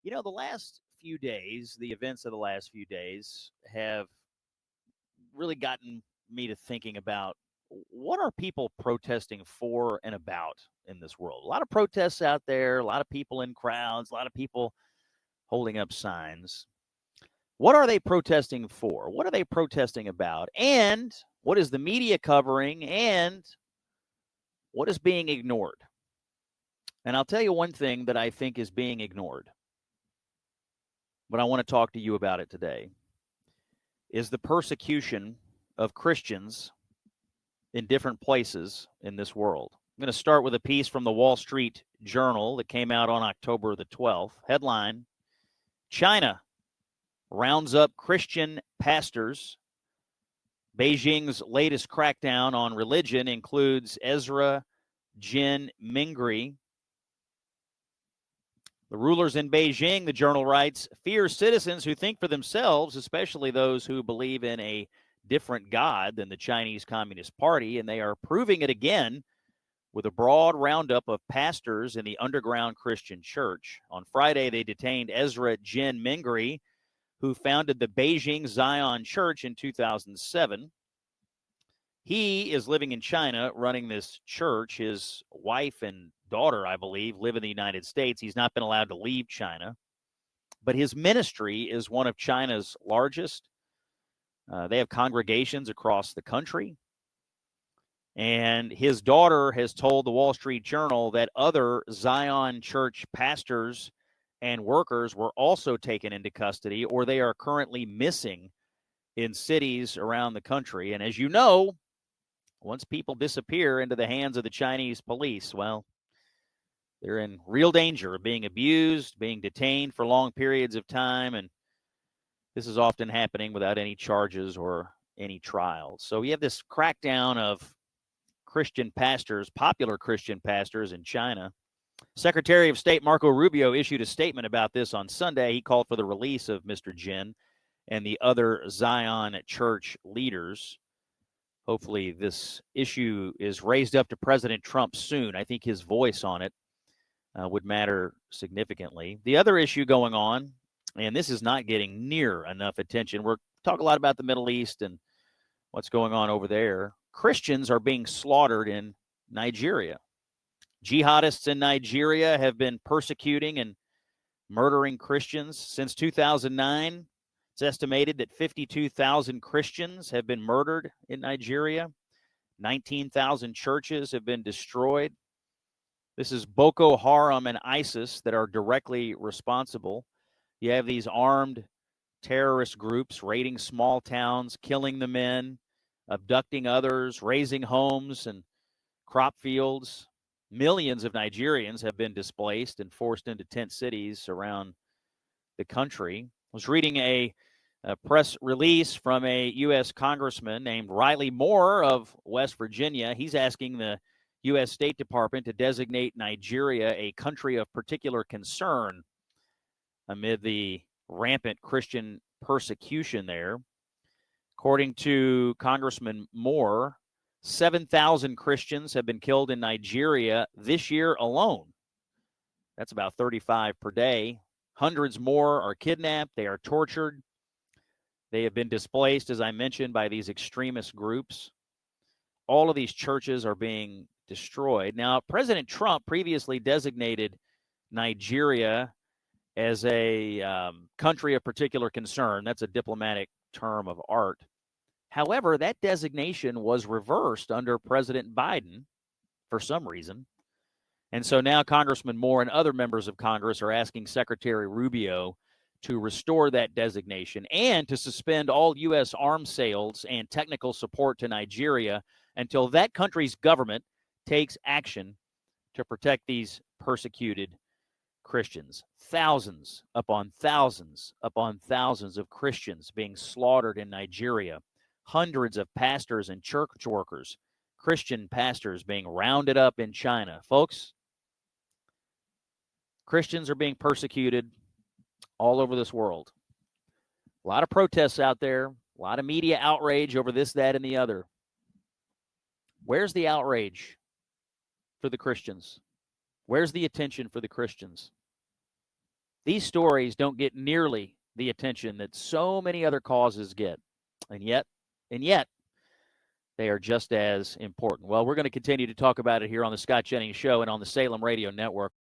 The last few days, the events of the last few days have really gotten me to thinking about what are people protesting for and about in this world. A lot of protests out there, a lot of people in crowds, a lot of people holding up signs. What are they protesting for? What are they protesting about? And what is the media covering? And what is being ignored? And I'll tell you one thing that I think is being ignored, but I want to talk to you about it today, is the persecution of Christians in different places in this world. I'm going to start with a piece from the Wall Street Journal that came out on October the 12th. Headline: China rounds up Christian pastors. Beijing's latest crackdown on religion includes Ezra Jin Mingri. The rulers in Beijing, the journal writes, fear citizens who think for themselves, especially those who believe in a different God than the Chinese Communist Party, and they are proving it again with a broad roundup of pastors in the underground Christian church. On Friday, they detained Ezra Jin Mingri, who founded the Beijing Zion Church in 2007. He is living in China, running this church. His wife and daughter, I believe, live in the United States. He's not been allowed to leave China. But his ministry is one of China's largest. They have congregations across the country. And his daughter has told the Wall Street Journal that other Zion Church pastors and workers were also taken into custody, or they are currently missing in cities around the country. And as you know, once people disappear into the hands of the Chinese police, well, they're in real danger of being abused, being detained for long periods of time, and this is often happening without any charges or any trials. So we have this crackdown of Christian pastors, popular Christian pastors in China. Secretary of State Marco Rubio issued a statement about this on Sunday. He called for the release of Mr. Jin and the other Zion Church leaders. Hopefully this issue is raised up to President Trump soon. I think his voice on it would matter significantly. The other issue going on, and this is not getting near enough attention, we're talking a lot about the Middle East and what's going on over there. Christians are being slaughtered in Nigeria. Jihadists in Nigeria have been persecuting and murdering Christians since 2009. It's estimated that 52,000 Christians have been murdered in Nigeria. 19,000 churches have been destroyed. This is Boko Haram and ISIS that are directly responsible. You have these armed terrorist groups raiding small towns, killing the men, abducting others, razing homes and crop fields. Millions of Nigerians have been displaced and forced into tent cities around the country. I was reading a press release from a U.S. congressman named Riley Moore of West Virginia. He's asking the U.S. State Department to designate Nigeria a country of particular concern amid the rampant Christian persecution there. According to Congressman Moore, 7,000 Christians have been killed in Nigeria this year alone. That's about 35 per day. Hundreds more are kidnapped. They are tortured. They have been displaced, as I mentioned, by these extremist groups. All of these churches are being destroyed. Now, President Trump previously designated Nigeria as a country of particular concern. That's a diplomatic term of art. However, that designation was reversed under President Biden for some reason. And so now Congressman Moore and other members of Congress are asking Secretary Rubio to restore that designation and to suspend all U.S. arms sales and technical support to Nigeria until that country's government takes action to protect these persecuted Christians. Thousands upon thousands upon thousands of Christians being slaughtered in Nigeria. Hundreds of pastors and church workers, Christian pastors, being rounded up in China. Folks, Christians are being persecuted all over this world. A lot of protests out there, a lot of media outrage over this, that, and the other. Where's the outrage for the Christians? Where's the attention for the Christians? These stories don't get nearly the attention that so many other causes get. And yet, they are just as important. Well, we're going to continue to talk about it here on the Scott Jennings Show and on the Salem Radio Network.